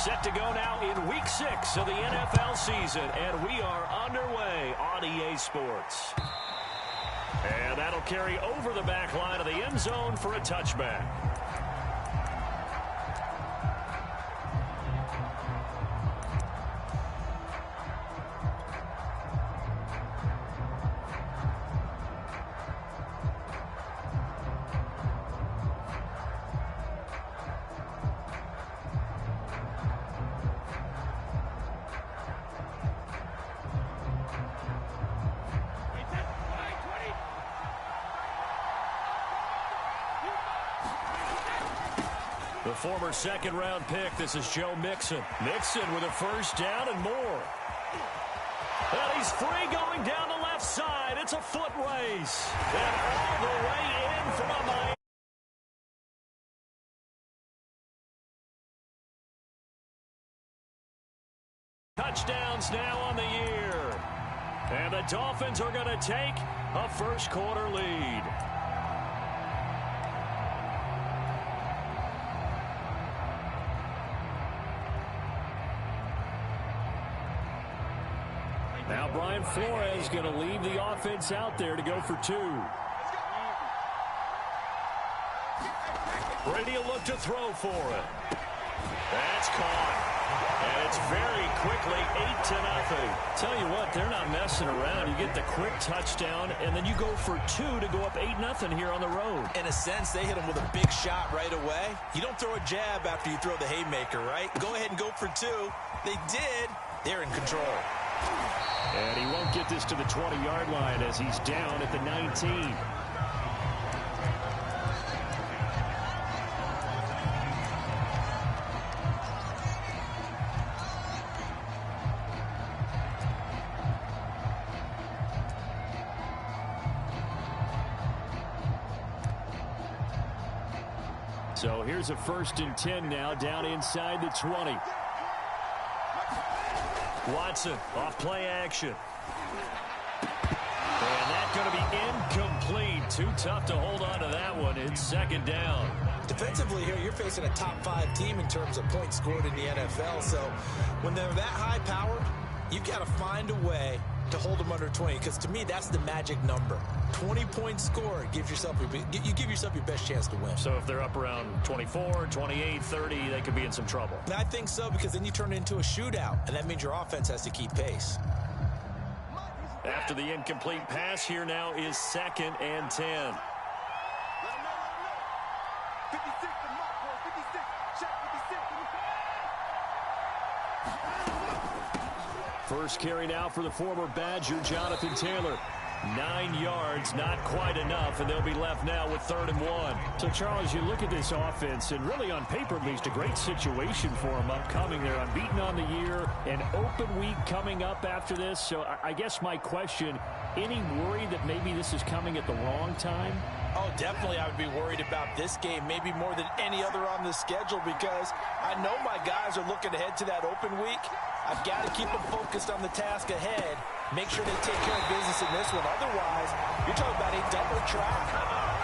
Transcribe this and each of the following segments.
Set to go now in Week 6 of the NFL season, and we are underway on EA Sports. And that'll carry over the back line of the end zone for a touchback. The former second-round pick, this is Joe Mixon. Mixon with a first down and more. And he's free going down the left side. It's a foot race. And all the way in from Miami. Touchdowns now on the year. And the Dolphins are going to take a first-quarter lead. Now Brian Flores going to leave the offense out there to go for 2. Brady will look to throw for it. That's caught. And it's very quickly 8-0. Tell you what, they're not messing around. You get the quick touchdown, and then you go for 2 to go up 8-0 here on the road. In a sense, they hit him with a big shot right away. You don't throw a jab after you throw the haymaker, right? Go ahead and go for 2. They did. They're in control. And he won't get this to the 20-yard line as he's down at the 19. So here's a 1st and 10 now down inside the 20. Watson off play action. And that's going to be incomplete. Too tough to hold on to that one. It's 2nd down. Defensively here, you're facing a top 5 team in terms of points scored in the NFL. So when they're that high powered, you've got to find a way to hold them under 20, because to me, that's the magic number. 20 points scored, you give yourself your best chance to win. So if they're up around 24, 28, 30, they could be in some trouble. And I think so, because then you turn it into a shootout, and that means your offense has to keep pace. After the incomplete pass, here now is 2nd and 10. First carry now for the former Badger, Jonathan Taylor. 9 yards, not quite enough, and they'll be left now with 3rd and 1. So, Charles, you look at this offense, and really on paper, at least, a great situation for them upcoming. They're unbeaten on the year, an open week coming up after this. So, I guess my question, any worry that maybe this is coming at the wrong time? Oh, definitely I would be worried about this game, maybe more than any other on the schedule, because I know my guys are looking ahead to that open week. I've got to keep them focused on the task ahead, make sure they take care of business in this one. Otherwise, you're talking about a double trap.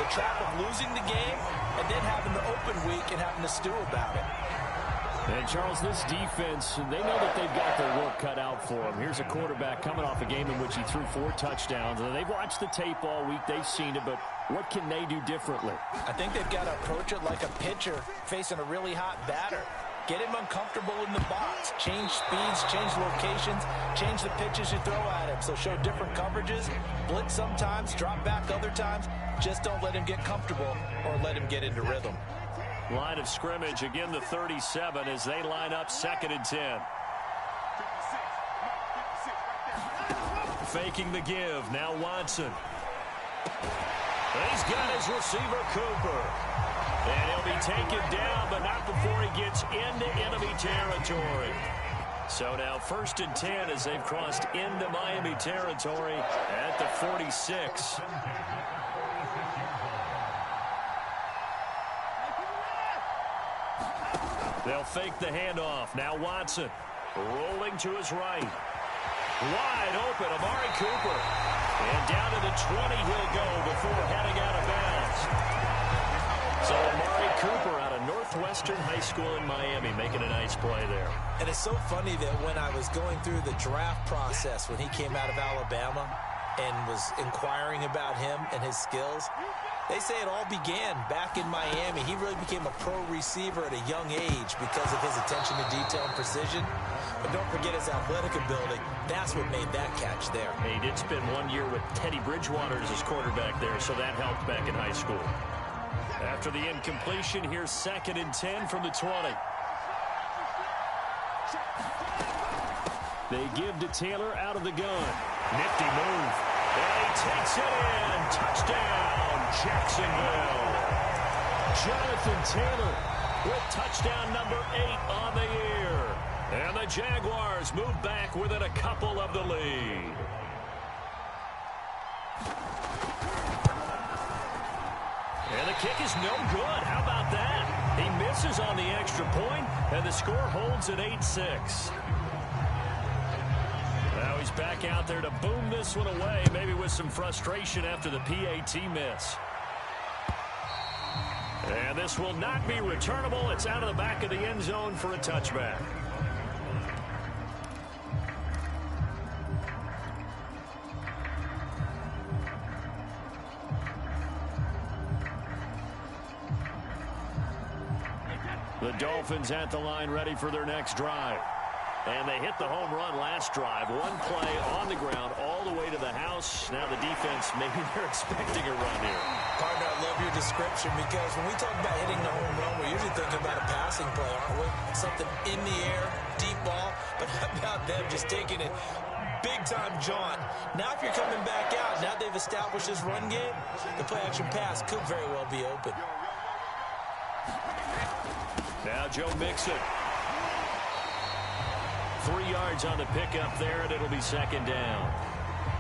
The trap of losing the game and then having the open week and having to stew about it. And, Charles, this defense, they know that they've got their work cut out for them. Here's a quarterback coming off a game in which he threw 4 touchdowns. And they've watched the tape all week. They've seen it, but what can they do differently? I think they've got to approach it like a pitcher facing a really hot batter. Get him uncomfortable in the box. Change speeds, change locations, change the pitches you throw at him. So show different coverages, blitz sometimes, drop back other times. Just don't let him get comfortable or let him get into rhythm. Line of scrimmage, again the 37 as they line up 2nd and 10. Faking the give, now Watson. He's got his receiver, Cooper. And he'll be taken down, but not before he gets into enemy territory. So now 1st and 10 as they've crossed into Miami territory at the 46. They'll fake the handoff. Now Watson rolling to his right. Wide open, Amari Cooper. And down to the 20 he'll go before heading out of bounds. So Amari Cooper out of North Northwestern High School in Miami, making a nice play there. And it's so funny that when I was going through the draft process when he came out of Alabama and was inquiring about him and his skills, they say it all began back in Miami. He really became a pro receiver at a young age because of his attention to detail and precision. But don't forget his athletic ability. That's what made that catch there. He did spend 1 year with Teddy Bridgewater as his quarterback there, so that helped back in high school. After the incompletion, here's 2nd and 10 from the 20. They give to Taylor out of the gun. Nifty move. And he takes it in. Touchdown, Jacksonville. Jonathan Taylor with touchdown number 8 on the year. And the Jaguars move back within a couple of the lead. And the kick is no good. How about that? He misses on the extra point, and the score holds at 8-6. Now he's back out there to boom this one away, maybe with some frustration after the PAT miss. And this will not be returnable. It's out of the back of the end zone for a touchback. The Dolphins at the line, ready for their next drive. And they hit the home run last drive. One play on the ground all the way to the house. Now the defense, maybe they're expecting a run here. Partner, I love your description because when we talk about hitting the home run, we're usually thinking about a passing play, aren't we? Something in the air, deep ball. But how about them just taking it big-time jaunt? Now if you're coming back out, now they've established this run game, the play-action pass could very well be open. Now Joe Mixon. 3 yards on the pickup there, and it'll be 2nd down.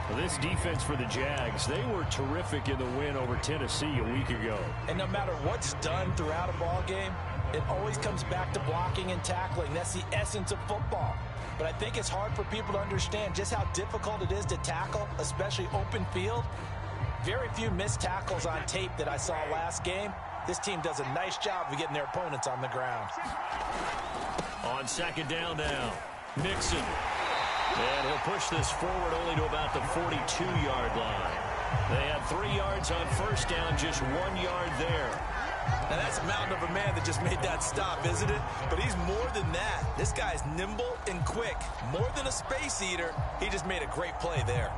Well, this defense for the Jags, they were terrific in the win over Tennessee a week ago. And no matter what's done throughout a ball game, it always comes back to blocking and tackling. That's the essence of football. But I think it's hard for people to understand just how difficult it is to tackle, especially open field. Very few missed tackles on tape that I saw last game. This team does a nice job of getting their opponents on the ground. On 2nd down now, Mixon. And he'll push this forward only to about the 42-yard line. They had 3 yards on 1st down, just 1 yard there. Now that's a mountain of a man that just made that stop, isn't it? But he's more than that. This guy's nimble and quick. More than a space eater, he just made a great play there.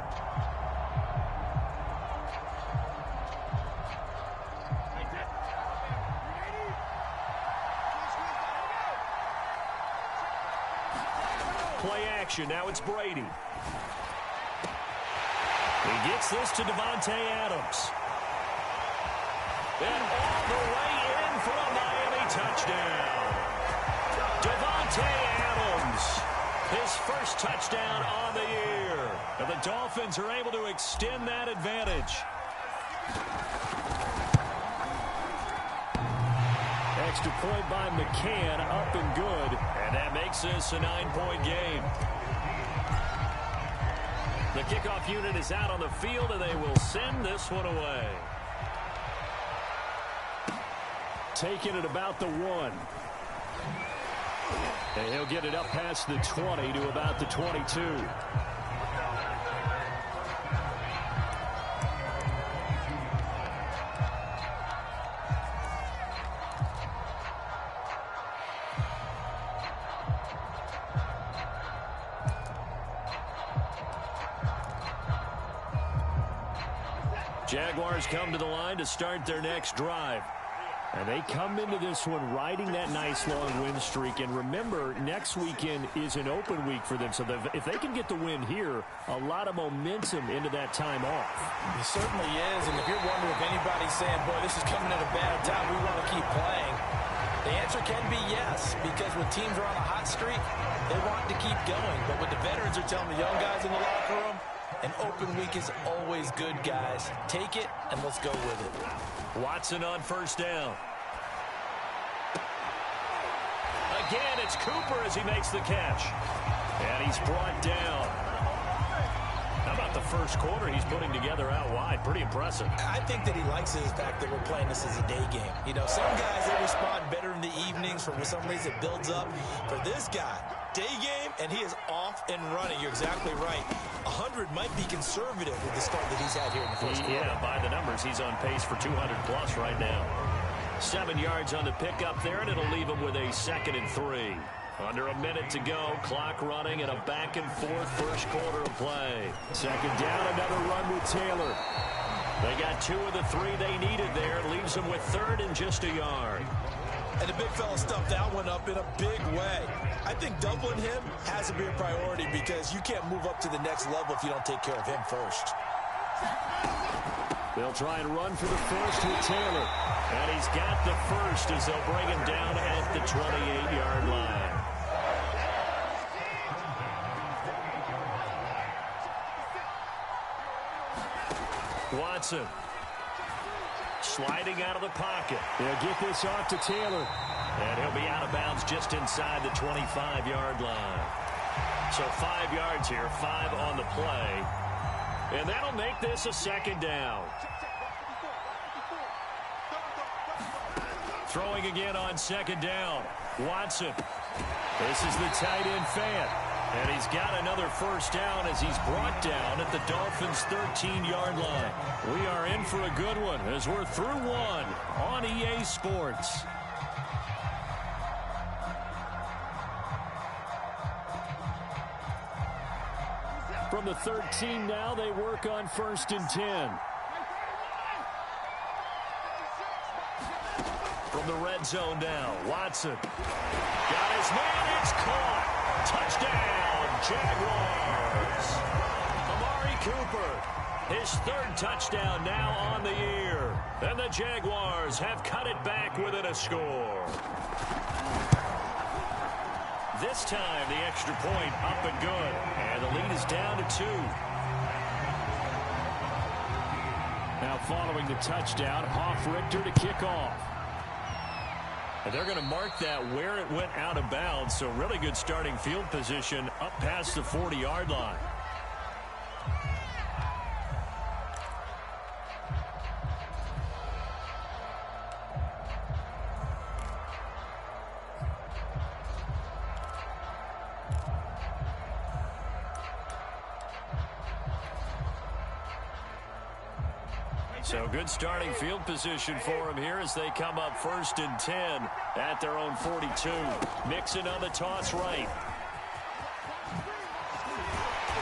Play action. Now it's Brady. He gets this to Davante Adams. And all the way in for a Miami touchdown. Davante Adams, his first touchdown on the year. And the Dolphins are able to extend that advantage. Extra point by McCann, up and good. And that makes this a 9-point game. The kickoff unit is out on the field, and they will send this one away. Taking it about the 1. And he'll get it up past the 20 to about the 22. Jaguars come to the line to start their next drive. And they come into this one riding that nice long win streak. And remember, next weekend is an open week for them. So if they can get the win here, a lot of momentum into that time off. It certainly is. And if you're wondering if anybody's saying, boy, this is coming at a bad time, we want to keep playing, the answer can be yes. Because when teams are on a hot streak, they want to keep going. But what the veterans are telling the young guys in the locker room, an open week is always good, guys. Take it, and let's go with it. Watson on 1st down. Again, it's Cooper as he makes the catch. And he's brought down. How about the first quarter he's putting together out wide? Pretty impressive. I think that he likes the fact that we're playing this as a day game. You know, some guys, they respond better in the evenings. For some reason, it builds up. For this guy, day game, and he is off and running. You're exactly right. 100 might be conservative with the start that he's had here in the first quarter. Yeah, by the numbers, he's on pace for 200-plus right now. 7 yards on the pickup there, and it'll leave him with a 2nd and 3. Under a minute to go, clock running, and a back-and-forth first quarter of play. 2nd down, another run with Taylor. They got 2 of the 3 they needed there. Leaves them with 3rd and just a yard. And the big fella stuffed that one up in a big way. I think doubling him has to be a priority because you can't move up to the next level if you don't take care of him first. They'll try and run for the first with Taylor. And he's got the first as they'll bring him down at the 28-yard line. Watson sliding out of the pocket. They'll get this off to Taylor. And he'll be out of bounds just inside the 25-yard line. So 5 yards here, 5 on the play. And that'll make this a 2nd down. Throwing again on 2nd down. Watson. This is the tight end fan. And he's got another first down as he's brought down at the Dolphins' 13-yard line. We are in for a good one as we're through one on EA Sports. From the 13 now, they work on 1st and 10. From the red zone now, Watson. Got his man, it's caught. Touchdown, Jaguars. Amari Cooper, his 3rd touchdown now on the year. And the Jaguars have cut it back within a score. This time, the extra point up and good. And the lead is down to 2. Now following the touchdown, Hoff-Richter to kick off. And they're going to mark that where it went out of bounds. So really good starting field position up past the 40-yard line. So good starting field position for him here as they come up 1st and 10 at their own 42. Mixon on the toss right.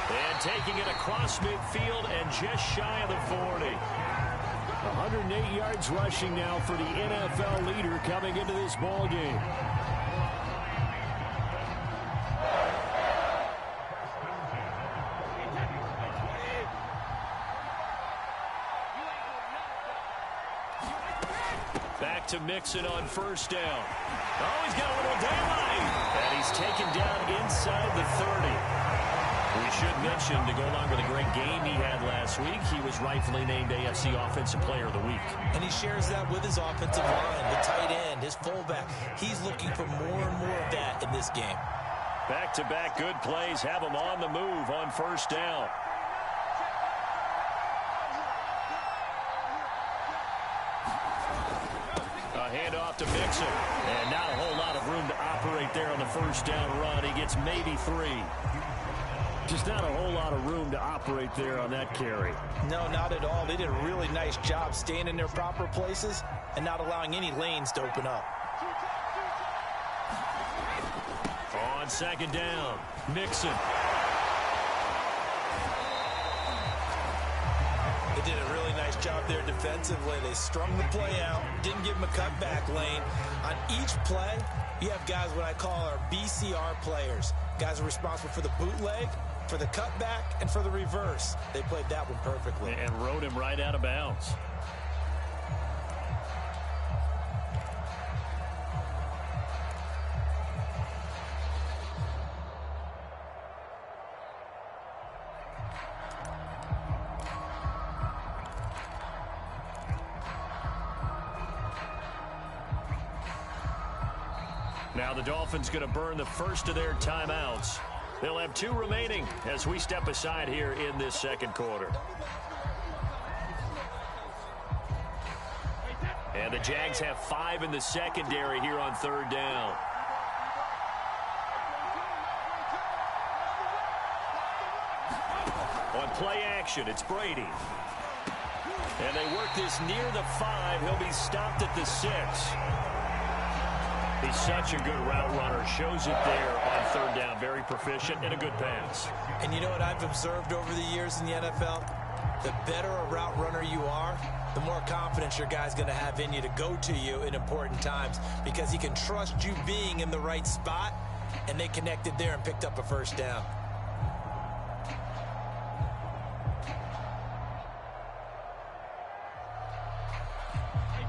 And taking it across midfield and just shy of the 40. 108 yards rushing now for the NFL leader coming into this ball game. Back to Mixon on 1st down. Oh, he's got a little daylight. And he's taken down inside the 30. We should mention, to go along with a great game he had last week, he was rightfully named AFC Offensive Player of the Week. And he shares that with his offensive line, the tight end, his fullback. He's looking for more and more of that in this game. Back-to-back good plays have him on the move on 1st down. Handoff to Mixon. And not a whole lot of room to operate there on the 1st down run. He gets maybe 3. Just not a whole lot of room to operate there on that carry. No, not at all. They did a really nice job staying in their proper places and not allowing any lanes to open up. On 2nd down, Mixon. They did a really nice job there defensively. They strung the play out, didn't give him a cutback lane. On each play, you have guys what I call our BCR players. Guys are responsible for the bootleg, for the cutback, and for the reverse. They played that one perfectly. And rode him right out of bounds. Now the Dolphins going to burn the first of their timeouts. They'll have 2 remaining as we step aside here in this second quarter. And the Jags have 5 in the secondary here on 3rd down. On play action, it's Brady. And they work this near the 5. He'll be stopped at the 6. He's such a good route runner. Shows it there on 3rd down. Very proficient and a good pass. And you know what I've observed over the years in the NFL? The better a route runner you are, the more confidence your guy's going to have in you to go to you in important times because he can trust you being in the right spot, and they connected there and picked up a 1st down.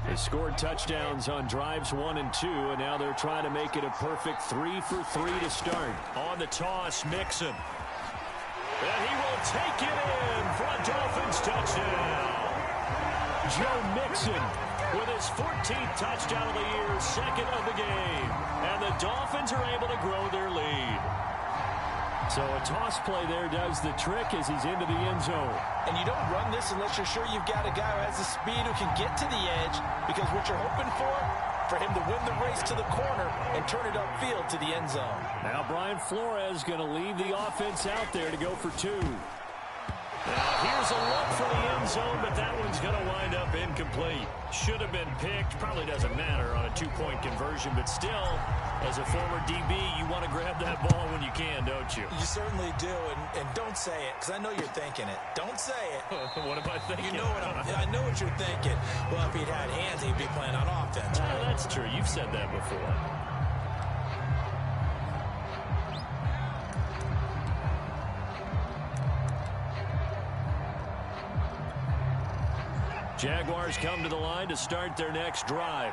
They scored touchdowns on drives 1 and 2, and now they're trying to make it a perfect 3 for 3 to start. On the toss, Mixon. And he will take it in for a Dolphins touchdown. Joe Mixon with his 14th touchdown of the year, 2nd of the game. And the Dolphins are able to grow their lead. So a toss play there does the trick as he's into the end zone. And you don't run this unless you're sure you've got a guy who has the speed who can get to the edge, because what you're hoping for him to win the race to the corner and turn it upfield to the end zone. Now Brian Flores going to leave the offense out there to go for 2. Now here's a look for the end zone, but that one's going to wind up incomplete. Should have been picked. Probably doesn't matter on a 2-point conversion, but still, as a former DB, you want to grab that ball when you can, don't you? You certainly do, and don't say it, because I know you're thinking it. Don't say it. What am I thinking? You know I know what you're thinking. Well, if he'd had hands, he'd be playing on offense. Right? That's true. You've said that before. Jaguars come to the line to start their next drive.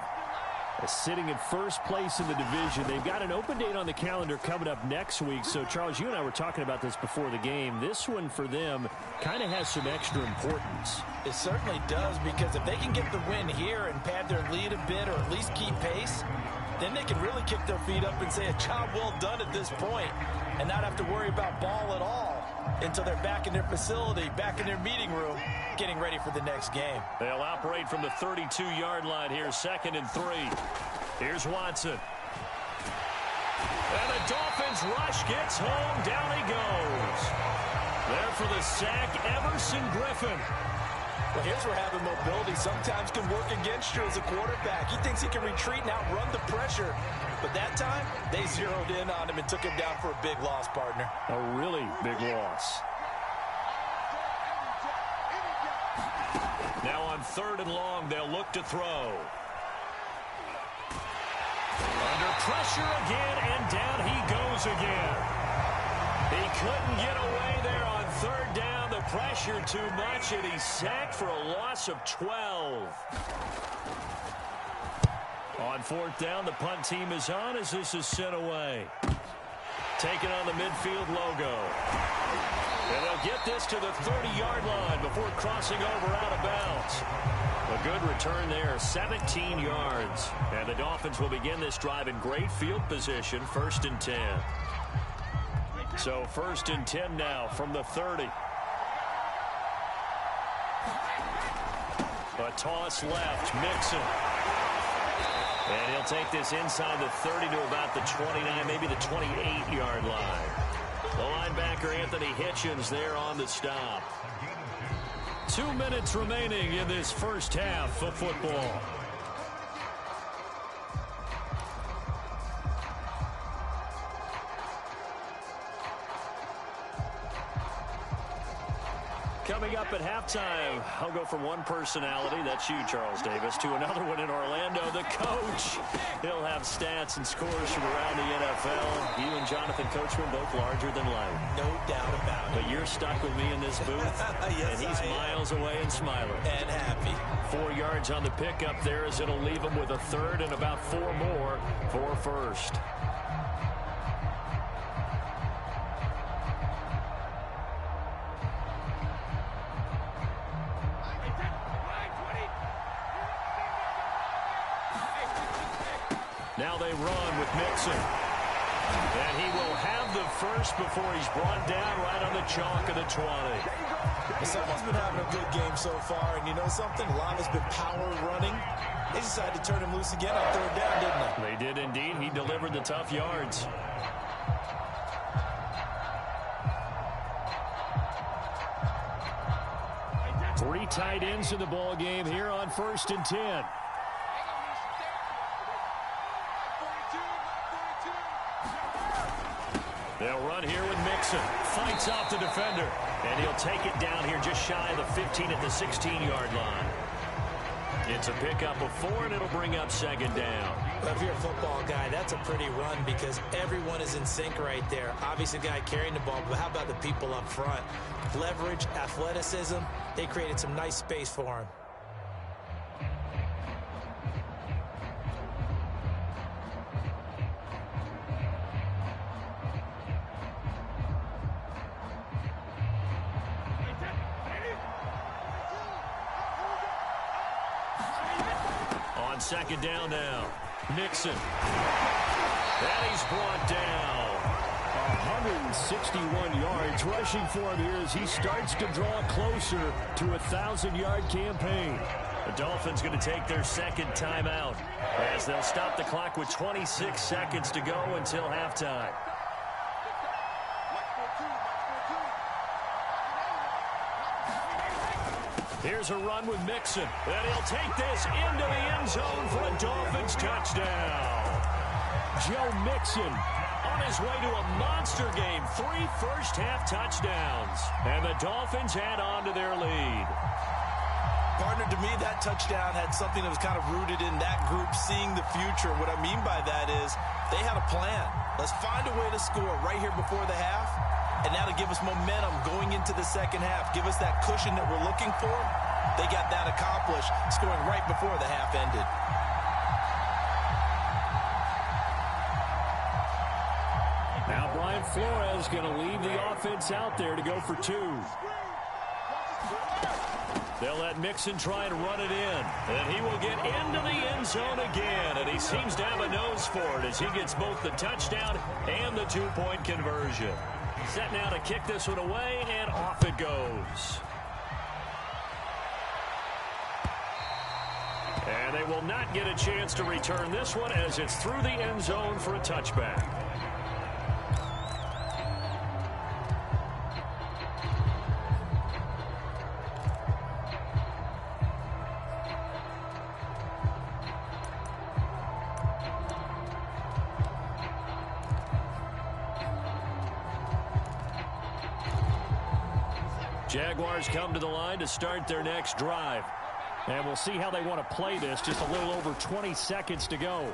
Sitting in first place in the division. They've got an open date on the calendar coming up next week. So, Charles, you and I were talking about this before the game. This one for them kind of has some extra importance. It certainly does, because if they can get the win here and pad their lead a bit or at least keep pace, then they can really kick their feet up and say a job well done at this point and not have to worry about ball at all until they're back in their facility, back in their meeting room, getting ready for the next game. They'll operate from the 32-yard line here, 2nd and 3. Here's Watson. And the Dolphins rush gets home. Down he goes. There for the sack, Everson Griffin. Well, here's where having mobility sometimes can work against you as a quarterback. He thinks he can retreat and outrun the pressure. But that time, they zeroed in on him and took him down for a big loss, partner. A really big loss. Now on 3rd and long, they'll look to throw. Under pressure again, and down he goes again. He couldn't get away there on 3rd down. The pressure too much, and he's sacked for a loss of 12. On 4th down, the punt team is on as this is sent away. Taking on the midfield logo. And they'll get this to the 30-yard line before crossing over out of bounds. A good return there, 17 yards. And the Dolphins will begin this drive in great field position, 1st and 10. So 1st and 10 now from the 30. A toss left, Mixon. And he'll take this inside the 30 to about the 29, maybe the 28-yard line. The linebacker, Anthony Hitchens, there on the stop. 2 minutes remaining in this first half of football. Coming up at halftime, I'll go from one personality, that's you, Charles Davis, to another one in Orlando, the coach. He'll have stats and scores from around the NFL. You and Jonathan Coachman, both larger than life. No doubt about it. But you're stuck with me in this booth, yes, and he's miles away and smiling. And happy. 4 yards on the pickup there as it'll leave him with a 3rd and about 4 more for 1st. Now they run with Mixon. And he will have the first before he's brought down right on the chalk of the 20. Someone's been having a good game so far, and you know something? A lot has been power running. They decided to turn him loose again on third down, didn't they? They did indeed. He delivered the tough yards. Three tight ends in the ball game here on 1st and 10. They'll run here with Mixon. Fights off the defender. And he'll take it down here just shy of the 15 at the 16-yard line. It's a pickup of 4, and it'll bring up 2nd down. Well, if you're a football guy, that's a pretty run because everyone is in sync right there. Obviously, the guy carrying the ball, but how about the people up front? Leverage, athleticism, they created some nice space for him. On 2nd down now, Mixon. And he's brought down. 161 yards rushing for him here as he starts to draw closer to a 1,000-yard campaign. The Dolphins going to take their 2nd timeout as they'll stop the clock with 26 seconds to go until halftime. Here's a run with Mixon, and he'll take this into the end zone for a Dolphins touchdown. Joe Mixon on his way to a monster game, 3 first-half touchdowns, and the Dolphins add on to their lead. Partner, to me, that touchdown had something that was kind of rooted in that group seeing the future. What I mean by that is they had a plan. Let's find a way to score right here before the half. And now to give us momentum going into the 2nd half, give us that cushion that we're looking for, they got that accomplished, scoring right before the half ended. Now Brian Flores going to leave the offense out there to go for 2. They'll let Mixon try and run it in, and he will get into the end zone again, and he seems to have a nose for it as he gets both the touchdown and the 2-point conversion. Set now to kick this one away, and off it goes. And they will not get a chance to return this one as it's through the end zone for a touchback. Jaguars come to the line to start their next drive. And we'll see how they want to play this. Just a little over 20 seconds to go.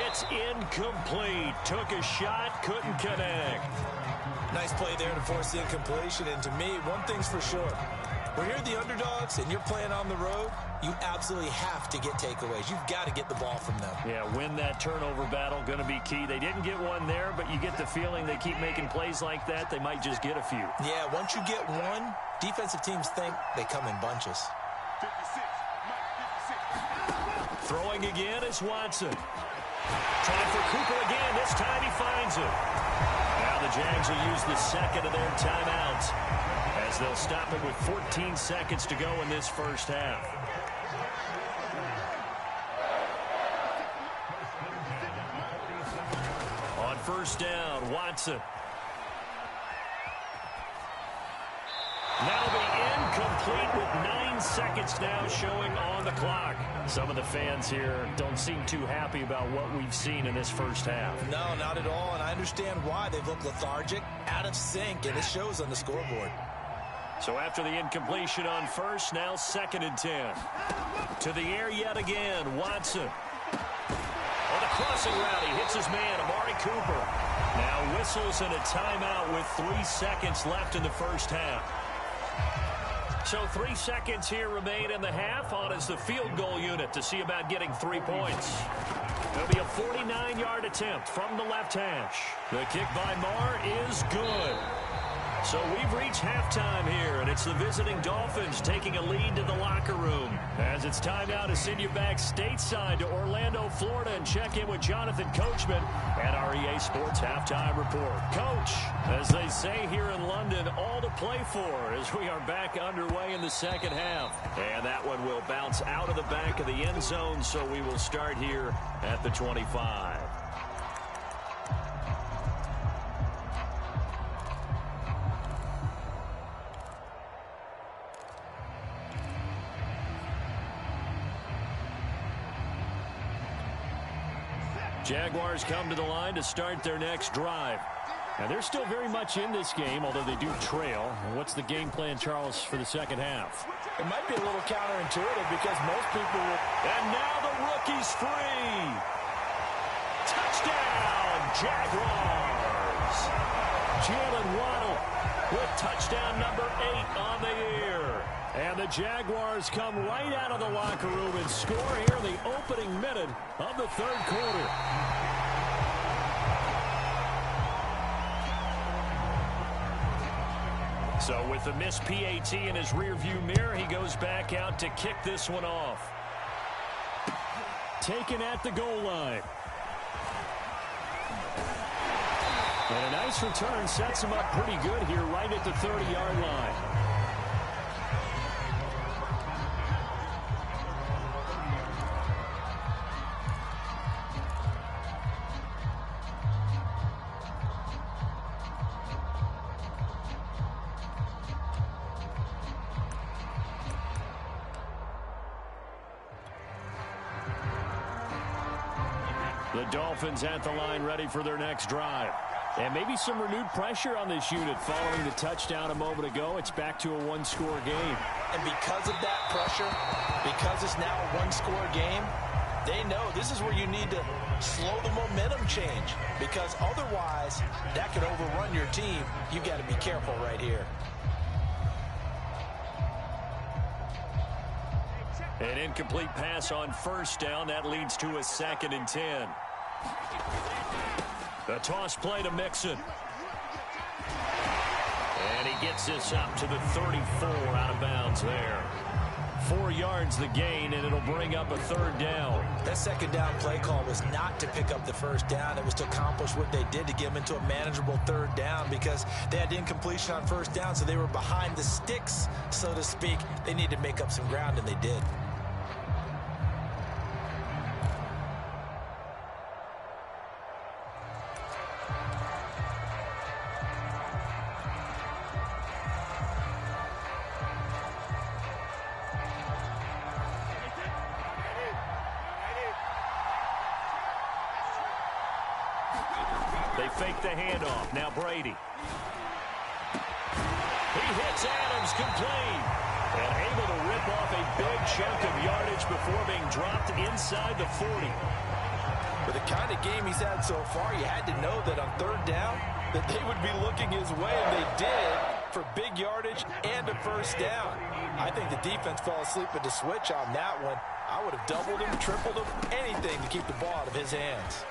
It's incomplete. Took a shot, couldn't connect. Nice play there to force the incompletion. And to me, one thing's for sure. When you're the underdogs and you're playing on the road, you absolutely have to get takeaways. You've got to get the ball from them. Yeah, win that turnover battle, going to be key. They didn't get one there, but you get the feeling they keep making plays like that, they might just get a few. Yeah, once you get one, defensive teams think they come in bunches. 56, Throwing again is Watson. Trying for Cooper again. This time he finds it. Now the Jags will use the 2nd of their timeouts as they'll stop it with 14 seconds to go in this first half. On 1st down, Watson. That'll be incomplete with 9 seconds now showing on the clock. Some of the fans here don't seem too happy about what we've seen in this first half. No, not at all, and I understand why. They've looked lethargic, out of sync, and it shows on the scoreboard. So after the incompletion on 1st, now 2nd and 10. To the air yet again, Watson. On the crossing route, he hits his man, Amari Cooper. Now whistles and a timeout with 3 seconds left in the first half. So 3 seconds here remain in the half. On is the field goal unit to see about getting 3 points. It'll be a 49-yard attempt from the left hash. The kick by Marr is good. So we've reached halftime here, and it's the visiting Dolphins taking a lead to the locker room. As it's time now to send you back stateside to Orlando, Florida, and check in with Jonathan Coachman at our EA Sports Halftime Report. Coach, as they say here in London, all to play for as we are back underway in the second half. And that one will bounce out of the back of the end zone, so we will start here at the 25. Jaguars come to the line to start their next drive. And they're still very much in this game, although they do trail. What's the game plan, Charles, for the second half? It might be a little counterintuitive because most people will... And now the rookie's free. Touchdown, Jaguars. Jalen Waddle with touchdown number 8 on the year. And the Jaguars come right out of the locker room and score here in the opening minute of the third quarter. So with the missed PAT in his rearview mirror, he goes back out to kick this one off. Taken at the goal line. And a nice return sets him up pretty good here right at the 30-yard line. The Dolphins at the line ready for their next drive. And maybe some renewed pressure on this unit following the touchdown a moment ago. It's back to a one-score game. And because of that pressure, because it's now a one-score game, they know this is where you need to slow the momentum change. Because otherwise, that could overrun your team. You've got to be careful right here. An incomplete pass on first down. That leads to a 2nd and 10. The toss play to Mixon. And he gets this up to the 34 out of bounds there. 4 yards the gain, and it'll bring up a 3rd down. That 2nd down play call was not to pick up the 1st down. It was to accomplish what they did to get them into a manageable 3rd down because they had incompletion on 1st down, so they were behind the sticks, so to speak. They needed to make up some ground, and they did. They fake the handoff. Now Brady. He hits Adams complete. And able to rip off a big chunk of yardage before being dropped inside the 40. With the kind of game he's had so far, you had to know that on 3rd down that they would be looking his way, and they did for big yardage and a 1st down. I think the defense fell asleep at the switch on that one. I would have doubled him, tripled him, anything to keep the ball out of his hands.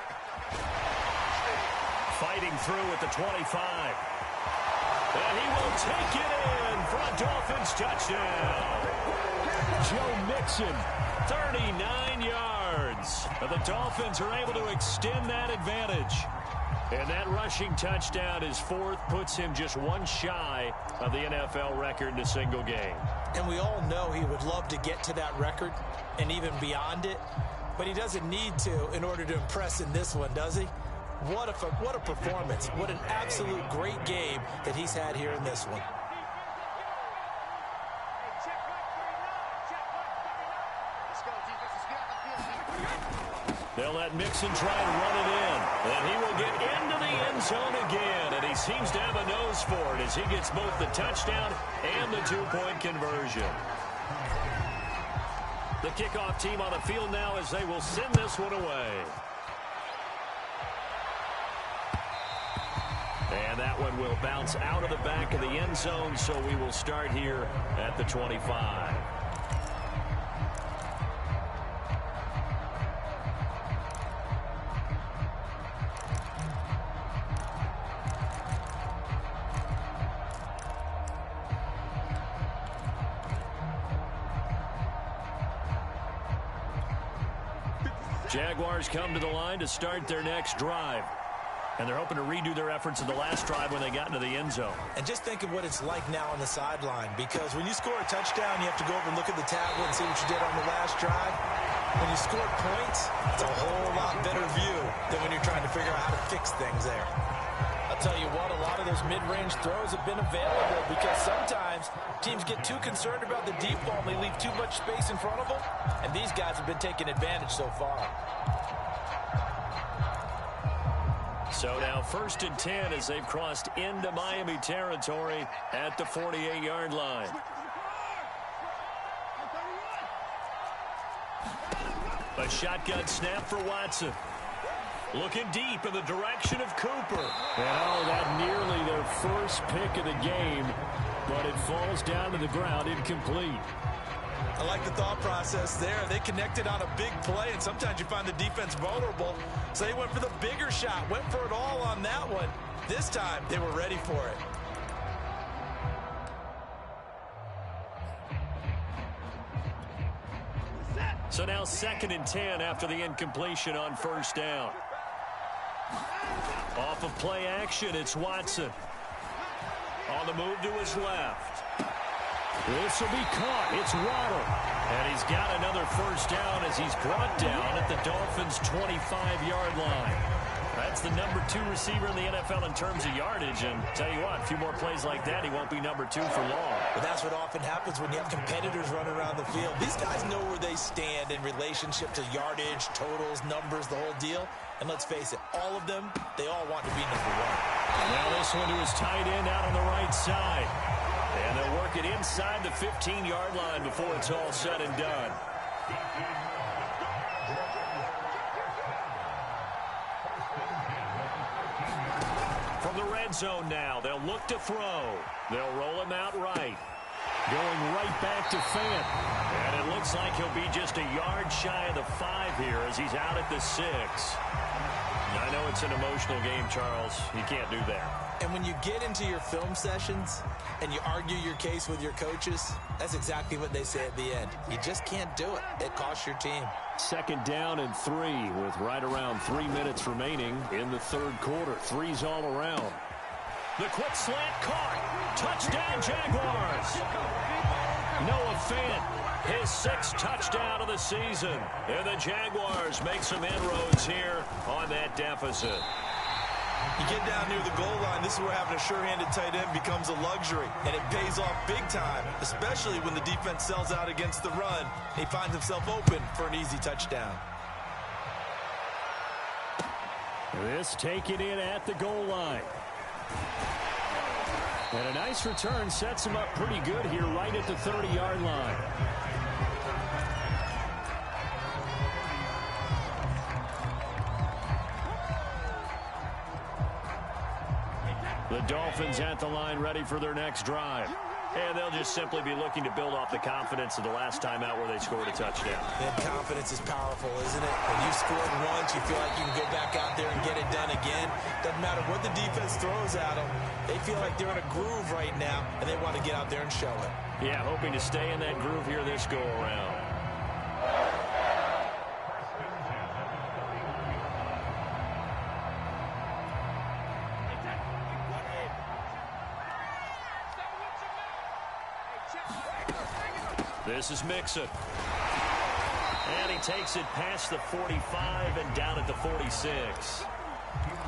Fighting through at the 25. And he will take it in for a Dolphins touchdown. Joe Mixon, 39 yards. The Dolphins are able to extend that advantage. And that rushing touchdown is 4th, puts him just one shy of the NFL record in a single game. And we all know he would love to get to that record and even beyond it. But he doesn't need to in order to impress in this one, does he? What a performance. What an absolute great game that he's had here in this one. They'll let Mixon try and run it in. And he will get into the end zone again. And he seems to have a nose for it as he gets both the touchdown and the 2-point conversion. The kickoff team on the field now as they will send this one away. And that one will bounce out of the back of the end zone, so we will start here at the 25. Jaguars come to the line to start their next drive. And they're hoping to redo their efforts in the last drive when they got into the end zone. And just think of what it's like now on the sideline, because when you score a touchdown, you have to go over and look at the tablet and see what you did on the last drive. When you score points, it's a whole lot better view than when you're trying to figure out how to fix things there. I'll tell you what, a lot of those mid-range throws have been available because sometimes teams get too concerned about the deep ball and they leave too much space in front of them, and these guys have been taking advantage so far. So now 1st and 10 as they've crossed into Miami territory at the 48-yard line. A shotgun snap for Watson. Looking deep in the direction of Cooper. And that nearly their first pick of the game, but it falls down to the ground incomplete. I like the thought process there. They connected on a big play, and sometimes you find the defense vulnerable. So they went for the bigger shot, went for it all on that one. This time, they were ready for it. So now 2nd and 10 after the incompletion on 1st down. Off of play action, it's Watson. On the move to his left. This will be caught. It's Waddle. And he's got another 1st down as he's brought down at the Dolphins' 25-yard line. That's the number 2 receiver in the NFL in terms of yardage. And tell you what, a few more plays like that, he won't be number 2 for long. But that's what often happens when you have competitors running around the field. These guys know where they stand in relationship to yardage, totals, numbers, the whole deal. And let's face it, all of them, they all want to be number 1. Now this one to his tight end out on the right side. And they'll work it inside the 15-yard line before it's all said and done. From the red zone now, they'll look to throw. They'll roll him out right. Going right back to Fant. And it looks like he'll be just a yard shy of the 5 here as he's out at the 6. I know it's an emotional game, Charles. You can't do that. And when you get into your film sessions and you argue your case with your coaches, that's exactly what they say at the end. You just can't do it. It costs your team. 2nd down and 3 with right around 3 minutes remaining in the 3rd quarter. 3's all around. The quick slant caught. Touchdown, Jaguars. Noah Fant, his 6th touchdown of the season. And the Jaguars make some inroads here on that deficit. You get down near the goal line, this is where having a sure-handed tight end becomes a luxury, and it pays off big time, especially when the defense sells out against the run. He finds himself open for an easy touchdown. This taken in at the goal line. And a nice return sets him up pretty good here right at the 30-yard line. The Dolphins at the line ready for their next drive. And they'll just simply be looking to build off the confidence of the last time out where they scored a touchdown. And confidence is powerful, isn't it? When you scored once, you feel like you can go back out there and get it done again. Doesn't matter what the defense throws at them. They feel like they're in a groove right now, and they want to get out there and show it. Yeah, hoping to stay in that groove here this go-around. This is Mixon. And he takes it past the 45 and down at the 46.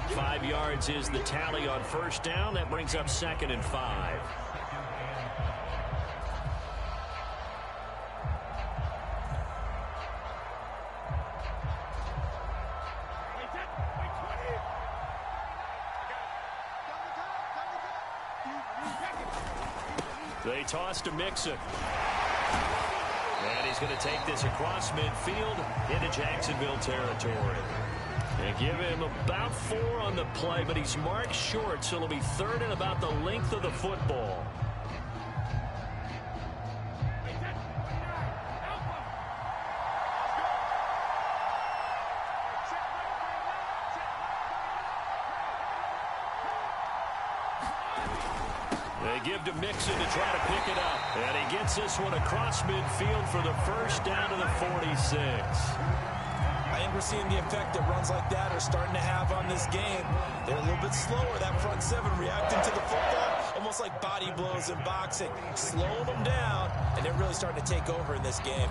5 yards is the tally on 1st down. That brings up 2nd and 5. They toss to Mixon. And he's going to take this across midfield into Jacksonville territory. They give him about 4 on the play, but he's marked short, so it'll be 3rd and about the length of the football. They give to Mixon to try to pick it up. And he gets this one across midfield for the 1st down to the 46. think we're seeing the effect that runs like that are starting to have on this game. They're a little bit slower, that front seven, reacting to the football, almost like body blows in boxing, slowing them down, and they're really starting to take over in this game.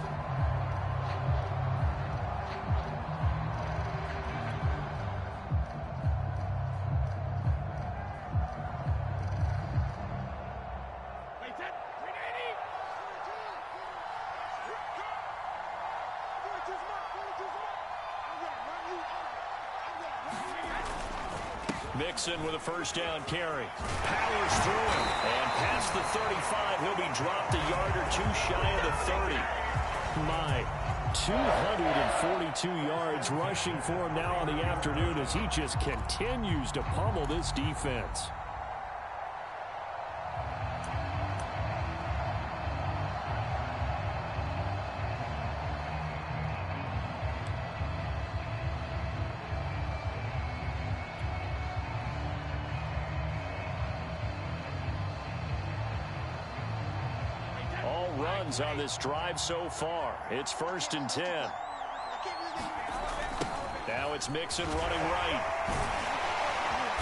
Mixon with a first down carry. Powers through him. And past the 35, he'll be dropped a yard or two shy of the 30. My, 242 yards rushing for him now on the afternoon as he just continues to pummel this defense. Runs on this drive so far. It's 1st and 10. Now it's Mixon running right.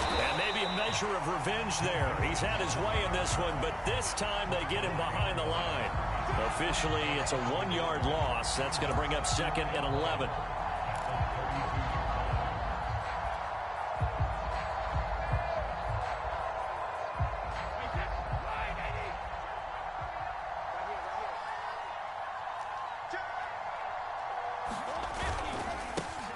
And maybe a measure of revenge there. He's had his way in this one, but this time they get him behind the line. Officially, it's a 1-yard loss. That's going to bring up 2nd and 11.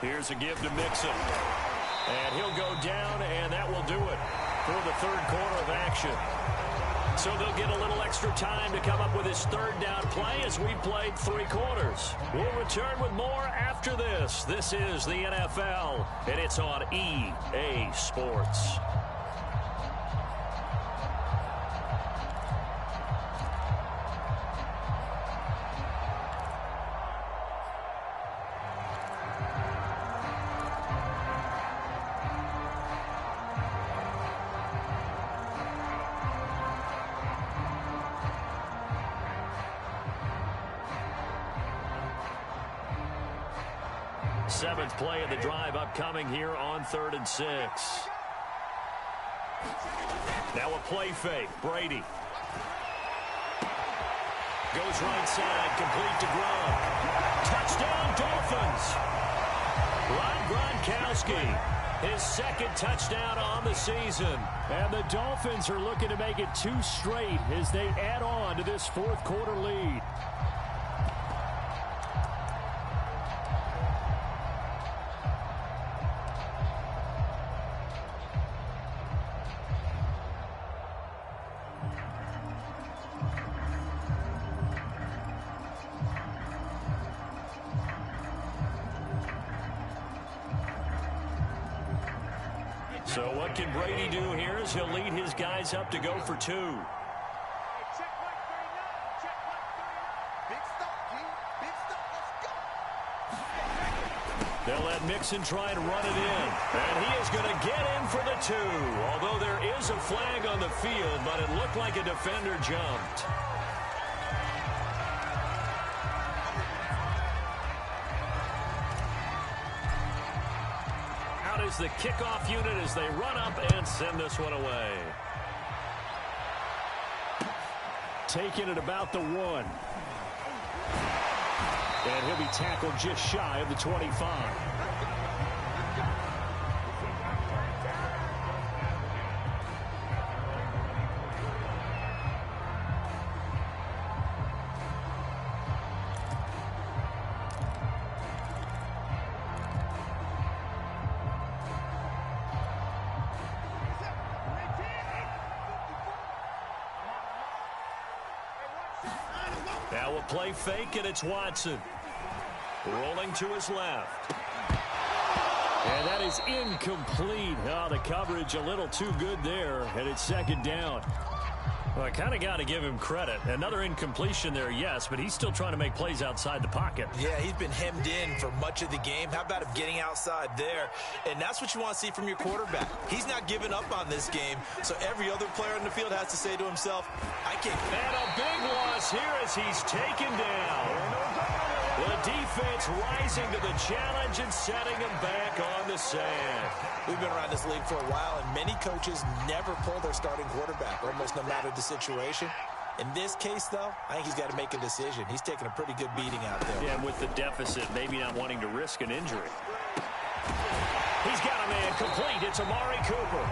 Here's a give to Mixon. And he'll go down, and that will do it for the 3rd quarter of action. So they'll get a little extra time to come up with his 3rd down play as we played 3 quarters. We'll return with more after this. This is the NFL, and it's on EA Sports. Seventh play of the drive upcoming here on 3rd and 6. Now a play fake. Brady. Goes right side. Complete to Gronk. Touchdown Dolphins. Rob Gronkowski. His 2nd touchdown on the season. And the Dolphins are looking to make it 2 straight as they add on to this 4th quarter lead. So what can Brady do here is he'll lead his guys up to go for 2. They'll let Mixon try to run it in. And he is going to get in for the 2. Although there is a flag on the field, but it looked like a defender jumped. Is the kickoff unit as they run up and send this one away. Taking it about the 1. And he'll be tackled just shy of the 25. Now a play fake, and it's Watson. Rolling to his left. And that is incomplete. Oh, the coverage a little too good there, and it's 2nd down. Well, I kind of got to give him credit. Another incompletion there, yes, but he's still trying to make plays outside the pocket. Yeah, he's been hemmed in for much of the game. How about him getting outside there? And that's what you want to see from your quarterback. He's not giving up on this game, so every other player on the field has to say to himself, I can't. And a big loss here as he's taken down. The defense rising to the challenge and setting them back on the sand. We've been around this league for a while, and many coaches never pull their starting quarterback, almost no matter the situation. In this case, though, I think he's got to make a decision. He's taking a pretty good beating out there. Yeah, with the deficit, maybe not wanting to risk an injury. He's got a man complete. It's Amari Cooper.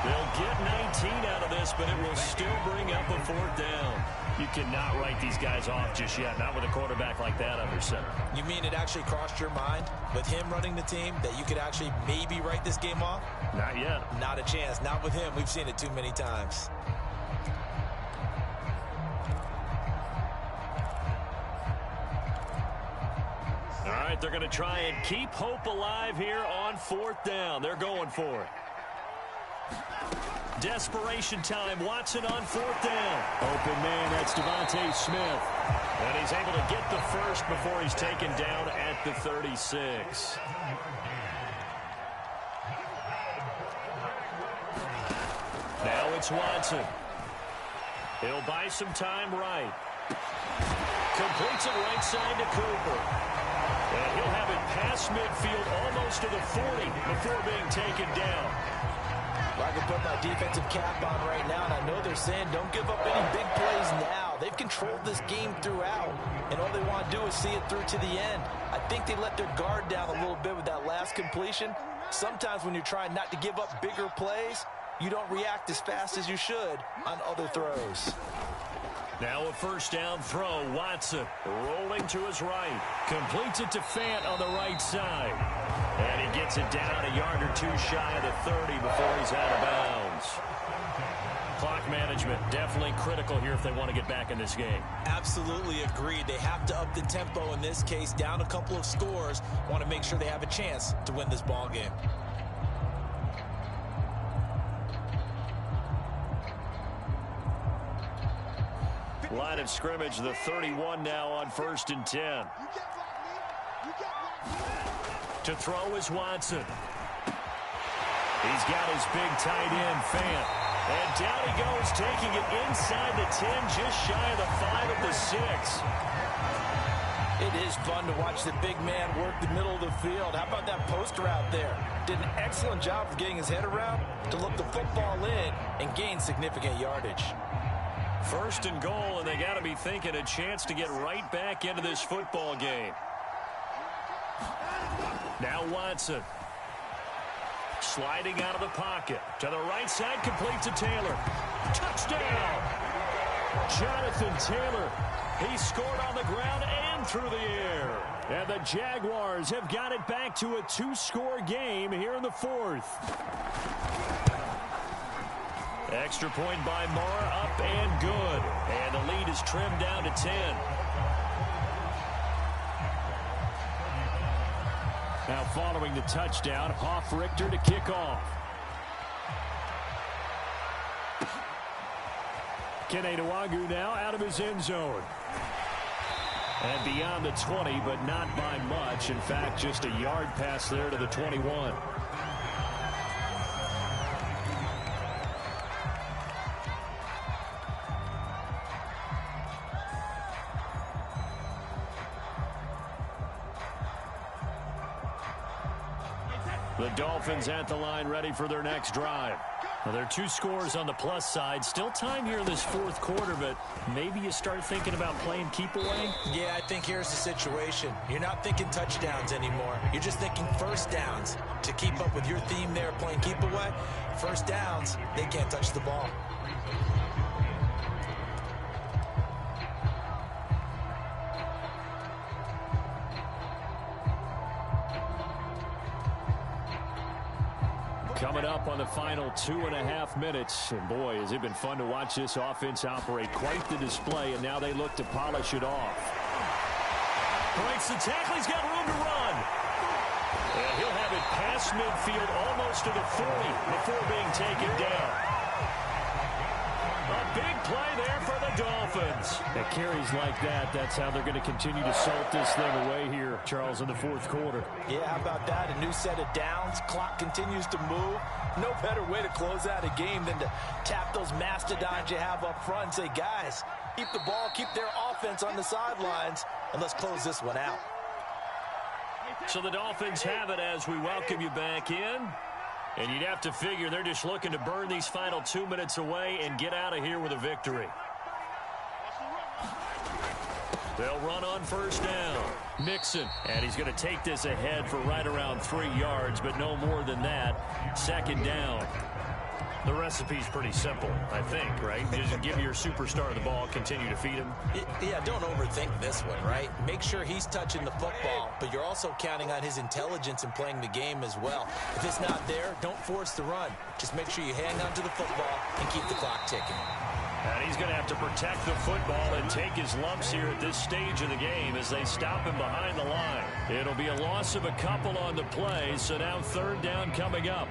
They'll get 19 out of this, but it will still bring up a 4th down. You cannot write these guys off just yet, not with a quarterback like that under center. You mean it actually crossed your mind with him running the team that you could actually maybe write this game off? Not yet. Not a chance. Not with him. We've seen it too many times. All right, they're going to try and keep hope alive here on 4th down. They're going for it. Desperation time. Watson on 4th down. Open man, that's Devontae Smith. And he's able to get the first before he's taken down at the 36. Now it's Watson. He'll buy some time right. Completes it right side to Cooper. And he'll have it past midfield almost to the 40 before being taken down. I can put my defensive cap on right now, and I know they're saying don't give up any big plays now. They've controlled this game throughout, and all they want to do is see it through to the end. I think they let their guard down a little bit with that last completion. Sometimes when you're trying not to give up bigger plays, you don't react as fast as you should on other throws. Now a 1st down throw. Watson rolling to his right. Completes it to Fant on the right side. And he gets it down a yard or 2 shy of the 30 before he's out of bounds. Clock management definitely critical here if they want to get back in this game. Absolutely agreed. They have to up the tempo in this case. Down a couple of scores. Want to make sure they have a chance to win this ball game. Line of scrimmage, the 31 now on 1st and 10. To throw is Watson. He's got his big tight end, Fant. And down he goes, taking it inside the 10, just shy of the 5 of the 6. It is fun to watch the big man work the middle of the field. How about that poster out there? Did an excellent job of getting his head around to look the football in and gain significant yardage. 1st and goal, and they got to be thinking a chance to get right back into this football game. Now Watson. Sliding out of the pocket. To the right side, completes to Taylor. Touchdown! Jonathan Taylor. He scored on the ground and through the air. And the Jaguars have got it back to a 2-score game here in the 4th. Extra point by Moore, up and good. And the lead is trimmed down to 10. Now following the touchdown, Hoff-Richter to kick off. Kene Nwangwu now out of his end zone. And beyond the 20, but not by much. In fact, just a yard pass there to the 21. The Dolphins at the line, ready for their next drive. Now, there are 2 scores on the plus side. Still time here in this 4th quarter, but maybe you start thinking about playing keep away? Yeah, I think here's the situation. You're not thinking touchdowns anymore. You're just thinking 1st downs. To keep up with your theme there, playing keep away, 1st downs, they can't touch the ball. Coming up on the final 2.5 minutes. And boy, has it been fun to watch this offense operate. Quite the display, and now they look to polish it off. Breaks the tackle. He's got room to run. And he'll have it past midfield almost to the 40 before being taken down. A big play there for the Dolphins. At carries like that, that's how they're going to continue to salt this thing away here, Charles, in the 4th quarter. Yeah, how about that? A new set of downs. Clock continues to move. No better way to close out a game than to tap those mastodons you have up front and say, guys, keep the ball, keep their offense on the sidelines, and let's close this one out. So the Dolphins have it as we welcome you back in. And you'd have to figure they're just looking to burn these final 2 minutes away and get out of here with a victory. They'll run on first down. Mixon. And he's going to take this ahead for right around 3 yards, but no more than that. Second down. The recipe's pretty simple, I think, right? Just give your superstar the ball, continue to feed him. Yeah, don't overthink this one, right? Make sure he's touching the football, but you're also counting on his intelligence in playing the game as well. If it's not there, don't force the run. Just make sure you hang on to the football and keep the clock ticking. And he's going to have to protect the football and take his lumps here at this stage of the game as they stop him behind the line. It'll be a loss of a couple on the play, so now third down coming up.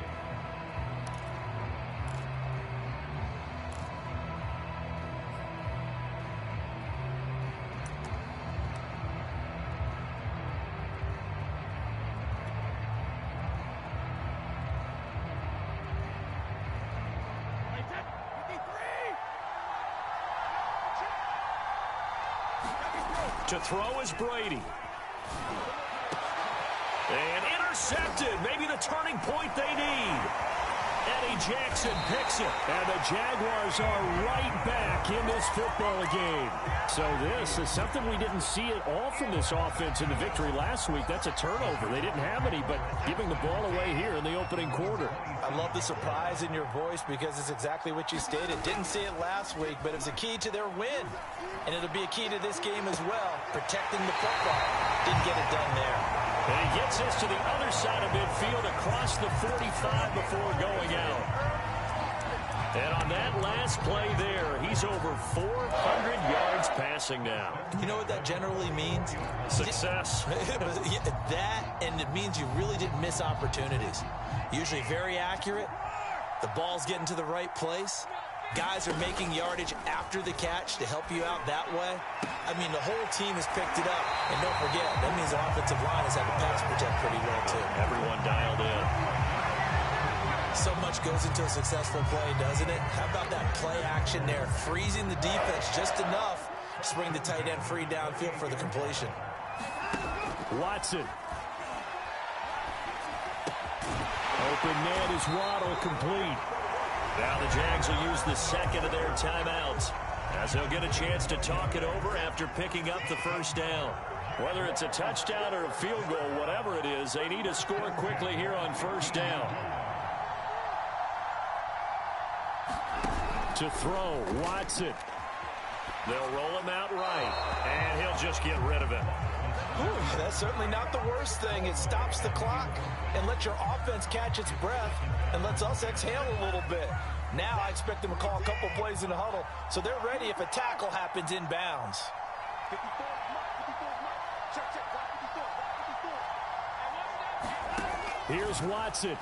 To throw is Brady. And intercepted. Maybe the turning point they need. Eddie Jackson picks it. And the Jaguars are right back in this football game. So this is something we didn't see at all from this offense in the victory last week. That's a turnover. They didn't have any, but giving the ball away here in the opening quarter. I love the surprise in your voice because it's exactly what you stated. Didn't see it last week, but it was a key to their win. And it'll be a key to this game as well, protecting the football. Didn't get it done there. And he gets us to the other side of midfield across the 45 before going out. And on that last play there, he's over 400 yards passing now. You know what that generally means? Success. That, and it means you really didn't miss opportunities. Usually very accurate. The ball's getting to the right place. Guys are making yardage after the catch to help you out that way. I mean, the whole team has picked it up. And don't forget, that means the offensive line has had to pass protect pretty well, too. Everyone dialed in. So much goes into a successful play, doesn't it? How about that play action there? Freezing the defense just enough to bring the tight end free downfield for the completion. Watson. Open man is Waddle, complete. Now the Jags will use the second of their timeouts as they'll get a chance to talk it over after picking up the first down. Whether it's a touchdown or a field goal, whatever it is, they need to score quickly here on first down. To throw, Watson. They'll roll him out right, and he'll just get rid of it. Ooh, that's certainly not the worst thing. It stops the clock and lets your offense catch its breath and lets us exhale a little bit. Now I expect them to call a couple plays in the huddle, so they're ready if a tackle happens inbounds. Here's Watson.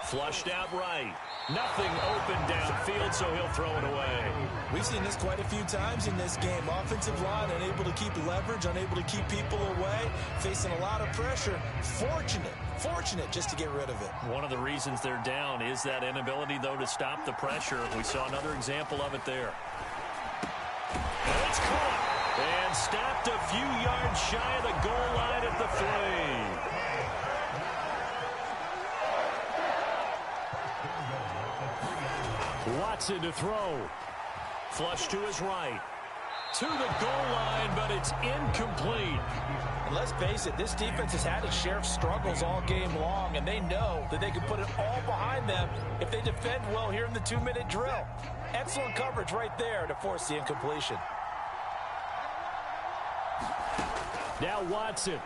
Flushed out right. Nothing open downfield, so he'll throw it away. We've seen this quite a few times in this game. Offensive line unable to keep leverage, unable to keep people away, facing a lot of pressure. Fortunate just to get rid of it. One of the reasons they're down is that inability, though, to stop the pressure. We saw another example of it there. And it's caught and stopped a few yards shy of the goal line at the 3. Watson to throw. Flush to his right. To the goal line, but it's incomplete. And let's face it, this defense has had its share of struggles all game long, and they know that they can put it all behind them if they defend well here in the 2-minute drill. Excellent coverage right there to force the incompletion. Now Watson.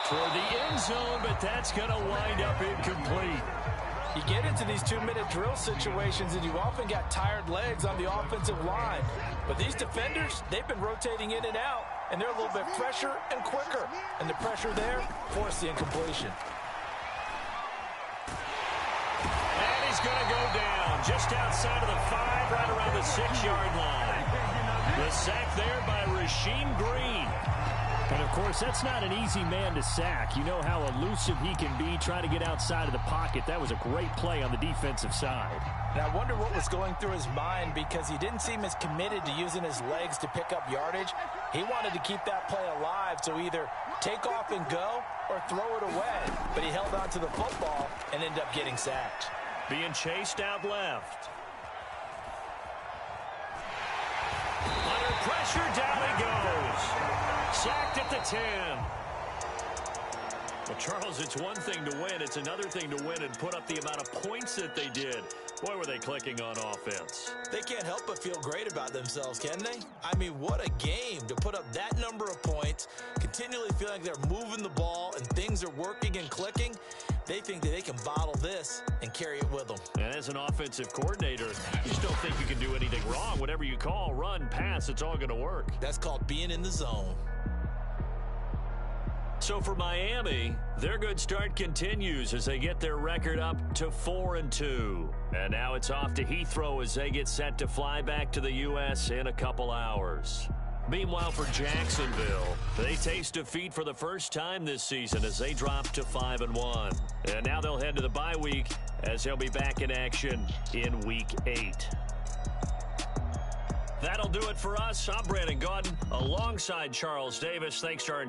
Toward the end zone, but that's going to wind up incomplete. You get into these 2-minute drill situations, and you often got tired legs on the offensive line. But these defenders, they've been rotating in and out, and they're a little bit fresher and quicker. And the pressure there forced the incompletion. And he's going to go down just outside of the 5, right around the 6-yard line. The sack there by Rasheem Green. And, of course, that's not an easy man to sack. You know how elusive he can be, trying to get outside of the pocket. That was a great play on the defensive side. And I wonder what was going through his mind, because he didn't seem as committed to using his legs to pick up yardage. He wanted to keep that play alive, so either take off and go or throw it away. But he held on to the football and ended up getting sacked. Being chased out left. Under pressure, down he goes. Sacked at the 10. Well, Charles, it's one thing to win. It's another thing to win and put up the amount of points that they did. Boy, were they clicking on offense. They can't help but feel great about themselves, can they? I mean, what a game to put up that number of points, continually feeling like they're moving the ball and things are working and clicking. They think that they can bottle this and carry it with them. And as an offensive coordinator, you just don't think you can do anything wrong. Whatever you call, run, pass, it's all going to work. That's called being in the zone. So for Miami, their good start continues as they get their record up to 4-2. And now it's off to Heathrow as they get set to fly back to the U.S. in a couple hours. Meanwhile, for Jacksonville, they taste defeat for the first time this season as they drop to 5-1. And now they'll head to the bye week as they'll be back in action in Week 8. That'll do it for us. I'm Brandon Gaudin alongside Charles Davis. Thanks to our